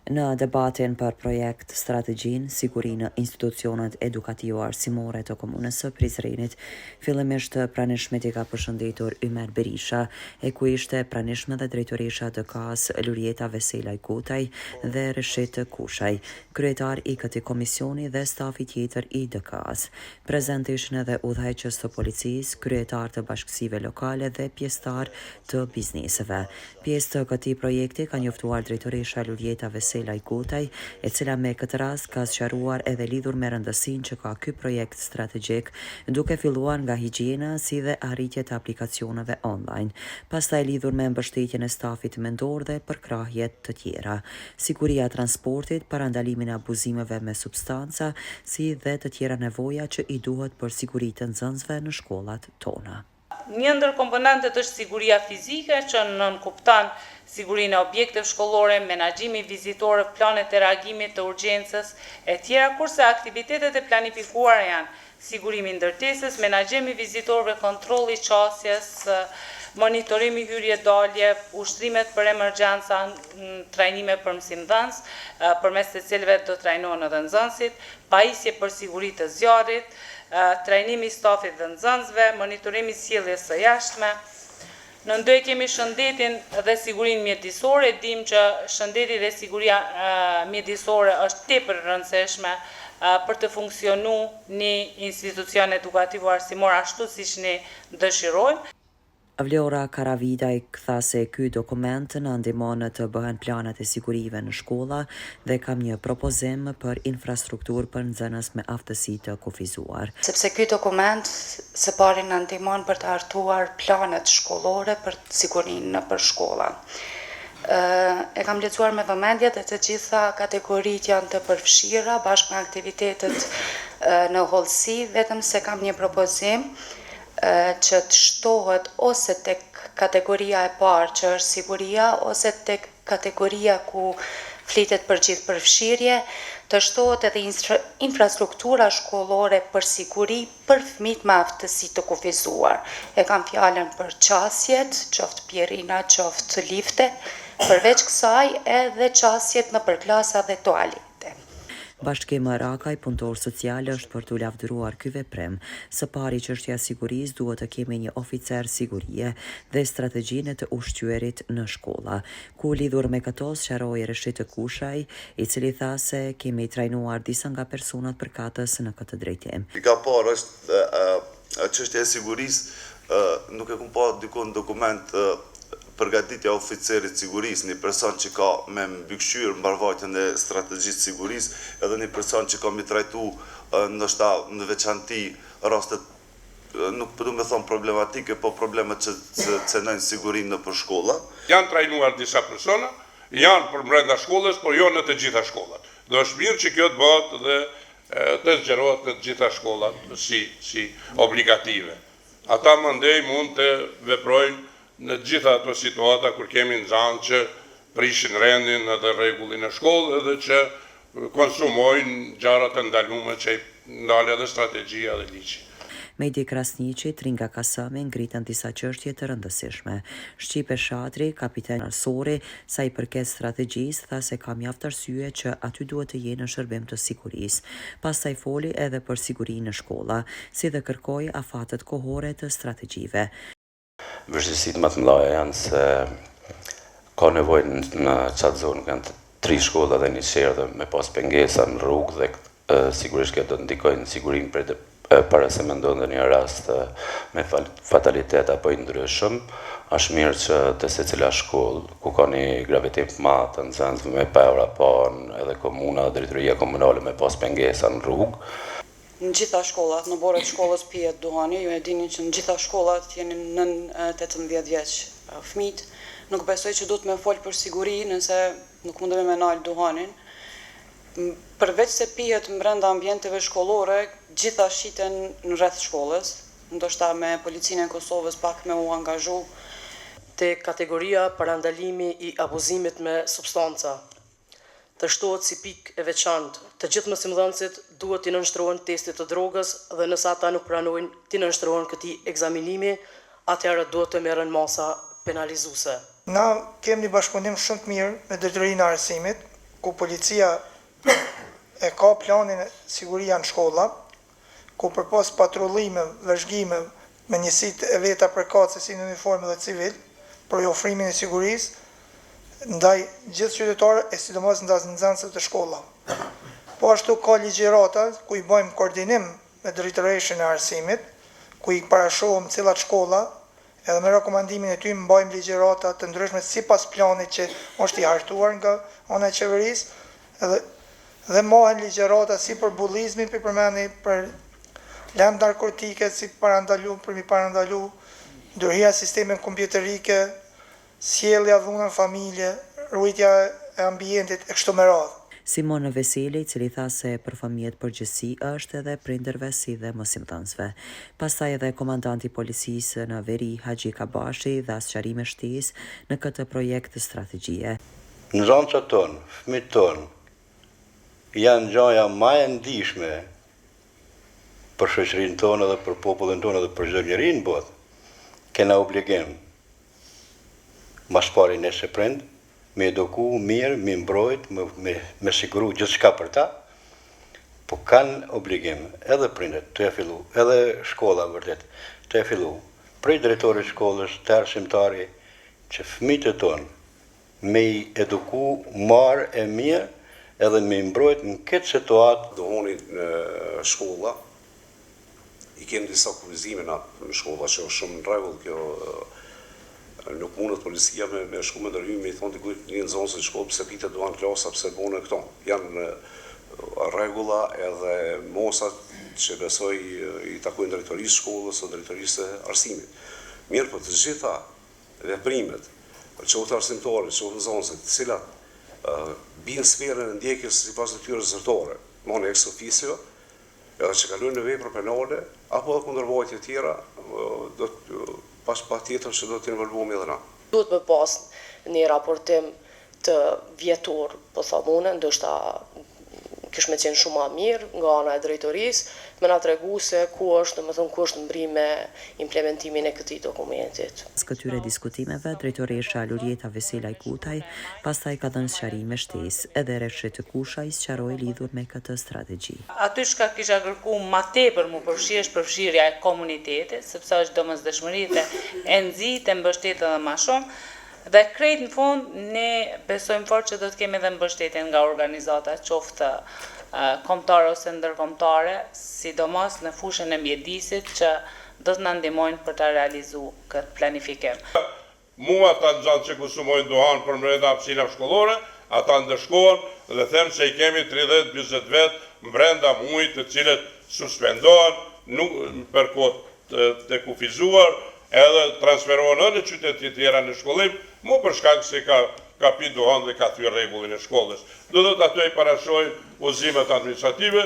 Në debatin për projekt strategjin sigurinë institucionet edukative arsimore të komunës së Prizrenit, fillimisht pranishmit i ka përshëndetur Ymer Berisha, e ku ishte pranishme dhe drejtoresha DK-s Lurieta Veselaj Kutaj dhe Reshit Kushaj, kryetar i këtij komisioni dhe stafi tjetër i DK-s. Prezent ishin edhe udhëheqës të policisë, kryetar të bashkësive lokale dhe pjesëtar të bizneseve. Pjesë të këtij projekti ka njoftuar drejtoresha Lurieta Veselaj Kutaj, e cila me këtë rast ka sqaruar edhe lidhur me rëndësinë që ka ky projekt strategjik, duke filluar nga higjiena si dhe arritje të aplikacioneve online, pastaj lidhur me mbështetjen e stafit mendor dhe përkrahje të tjera, siguria e transportit, parandalimin e abuzimeve me substanca, si dhe të tjera nevoja që i duhet për sigurinë e nxënësve në shkollat tona. Një ndër komponentet është siguria fizike, që nënkupton sigurinë e objekteve shkollore, menaxhimi vizitorë, planet e reagimit të urgjencës e tjera, kurse aktivitetet e planifikuara janë sigurimi i ndërtesës, menaxhimi vizitorëve, kontrolli i qasjes, monitorimi hyrje-dalje, ushtrimet për emergjenca, trajnime për mësimdhënës, përmes të cilëve do trajnohen edhe nxënësit, pajisje për siguri të zjarrit, trajnimi i stafit dhe nxënësve, monitorimi i sjelljes së jashtme. Në ndoj kemi shëndetin dhe sigurinë mjedisore, dim që shëndeti dhe siguria mjedisore është tepër rëndësishme për të funksionuar një institucion edukativ arsimor ashtu siç ne dëshirojmë. Vlora Karavidaj tha se ky dokument në ndihmon të bëhen planet e sigurive në shkolla dhe kam një propozim për infrastrukturë për nxënës me aftësi të kufizuar. Sepse ky dokument së pari në ndihmon për të hartuar planet shkollore për sigurinë nëpër shkolla. E kam lexuar me vëmendje dhe të gjitha kategoritë janë të përfshira bashkë me aktivitetet në hollësi, vetëm se kam një propozim që të shtohet ose tek kategoria e parë që është siguria, ose tek kategoria ku flitet për gjithë përfshirje, të shtohet edhe infrastruktura shkollore për siguri për fëmijët me aftësi të kufizuar. E kam fjalën për qasjet, qoftë pjerina, qoftë lifte, përveç kësaj edhe qasjet nëpër klasa dhe toalete. Bashkim Rakaj, punëtor social, është për të lavdëruar ky veprim. Së pari çështja e sigurisë duhet të kemi një oficer sigurie dhe strategjinë të ushqyerit në shkolla. Ku lidhur me këto sqaroi Reshit Kushaj, i cili tha se kemi trajnuar disa nga personat përkatës në këtë drejtim. Pika parë është çështja e sigurisë, nuk e kam pa dikon dokument përgatitja oficerit sigurisë, një person që ka me mbikëqyrë mbarvajtjen e strategjisë sigurisë, edhe një person që ka mi trajtu ndoshta në veçanti rastet, nuk përdu me thonë problematike, po problemet që cenojnë sigurinë nëpër shkolla. Janë trajnuar disa persona, janë për brenda shkollës, por jo në të gjitha shkollat. Dhe është mirë që kjo të bëhet dhe të zgjerohet në të gjitha shkollat si obligative. Ata mandej mund të veprojnë në gjitha ato situata kur kemi nxënës që prishin rendin edhe rregullin e shkollës edhe që konsumojnë gjëra të ndaluara që ndalen edhe strategjia dhe ligji. Mejdi Krasniqi, Tringa Kasami ngritën disa çështje të rëndësishme. Shqipe Shatri, kapiten arsori, sa i përket strategjisë, tha se ka mjaft arsye që aty duhet të jenë në shërbim të sigurisë. Pastaj foli edhe për sigurinë në shkolla, si dhe kërkoi afatet kohore të strategjive. Vështirësitë më të mëdha janë se ka nevojë në çat zonë kanë 3 shkolla dhe një qerë me pas pengesa në rrugë dhe sigurisht kjo do të ndikojë në sigurinë para se mendon ndonjë rast me fatalitet apo i ndryshëm, është mirë që të secila shkollë ku ka një gravitet të madh të nxënësve me pa rapon, edhe komuna, drejtoria komunale me pas pengesa në rrugë. Në gjitha shkollat, në borët shkollës pijet duhani, ju e dini që në gjitha shkollat jeni nën 18 vjeç fëmijët. Nuk besoj që duhet me folë për siguri nëse nuk mundemi me nalë duhanin. Përveç se pijet brenda ambienteve shkollore, gjitha shiten në rreth shkollës, ndoshta me policinë e Kosovës pak me u angazhu. Te kategoria parandalimi i abuzimit me substanca. Të shtohet si pikë e veçantë. Të gjithë mësimdhënësit duhet t'i nënshtrohen testit të drogës dhe nëse ata nuk pranojnë t'i nënshtrohen këtij ekzaminimi, atëherë duhet të merren masa penalizuese. Na kemi një bashkëpunim shumë të mirë me drejtorinë e arsimit, ku policia e ka planin e siguria në shkolla, ku përpos patrullime, vëzhgime me njësit e veta përkatëse si në uniforme dhe civil, për i ofrimin e sigurisë, ndaj gjithë qytetarë e sidomos ndaj nxënësve të shkolla. Po ashtu ka ligjërata ku i bëjmë koordinim me drejtoreshën e arsimit, ku i parashohëm cilat shkolla, edhe me rekomandimin e ty mbajmë ligjërata të ndryshme sipas planit që është i hartuar nga ana e qeverisë, dhe mohen ligjërata si për bullizmin, për përmeni për lëndë narkotike, si për mi parandalu, ndërhija sisteme kompjuterike, sjellja dhunën familje, ruajtja e ambientit e kështu me radhë. Simona Veseli, cili tha se për fëmijët përgjithësi është edhe prindërve si dhe mësimdhënësve. Pastaj edhe komandanti policisë në veri Haxhi Kabashi dha sqarime shtesë në këtë projekt të strategjie. Nxënësat tonë, fëmijët tonë, janë gjaja më e ndihshme për shoqërinë tonë dhe për popullin tonë dhe për çdo njeri në botë. Kena obligim mas pari nëse prind, me eduku mirë, me mbrojt, me siguru gjithçka për ta, po kanë obligim edhe prindet të e fillu, edhe shkolla vërtet të e fillu, prej drejtorit shkollës, të arsimtari, që fëmijët e tonë me i eduku marë e mirë, edhe me mbrojt në këtë situatë. Dohoni në shkolla, i kemi disa kurrizime në shkolla që është shumë në rregull kjo. Nuk mundet policia me shku me ndërhyjmë me i thonë dikujt një nxënës në shkollë pëse pite duan klasa, pëse bune këto. Janë rregulla edhe mosat që besoj i takojnë drejtorisë shkollës o drejtorisë arsimit. Mirë po të gjitha veprimet, qoftë arsimtare, qoftë nxënësit, të cilat binë sferën e ndjekjes sipas detyrës zyrtare, moni ex officio, edhe që kalojnë në vepra penale, apo edhe kundërvajtje tjera, do të pa tjetër që do të involvohemi edhe na. Duhet me pas një raportim të vjetor, po thamune, ndoshta kish me qenë shumë ma mirë nga ana e drejtorisë, me na tregu se ku është mbrime implementimin e këtij dokumentit. Këtyre diskutimeve, drejtoresha Lurieta Veselaj Kutaj pastaj ka dhënë sqarime shtesë edhe rreth të kusha i sqaroi lidhur me këtë strategji. Aty shka kisha kërku ma tepër mu përfshirja e komunitetit, sepse është domosdoshmëritë e nxit e mbështetet edhe ma shumë. Dhe krejt në fund, ne besojmë fort që do të kemi edhe mbështetje nga organizata, qoftë kombëtare ose ndërkombëtare, sidomos në fushën e mjedisit që do të na ndihmojnë për ta realizuar këtë planifikim. Mua ata nxënës që konsumojnë duhan për brenda hapësirave shkollore, ata ndëshkohen dhe them se i kemi 30-40 vet brenda muajit të cilët suspendohen për kohë të kufizuar, edhe transferohen në qytetet tjera në shkollim, mu për shkak se ka pi duhan dhe ka thyer rregullin e shkollës. Do të ato i parashojnë udhëzimet administrative.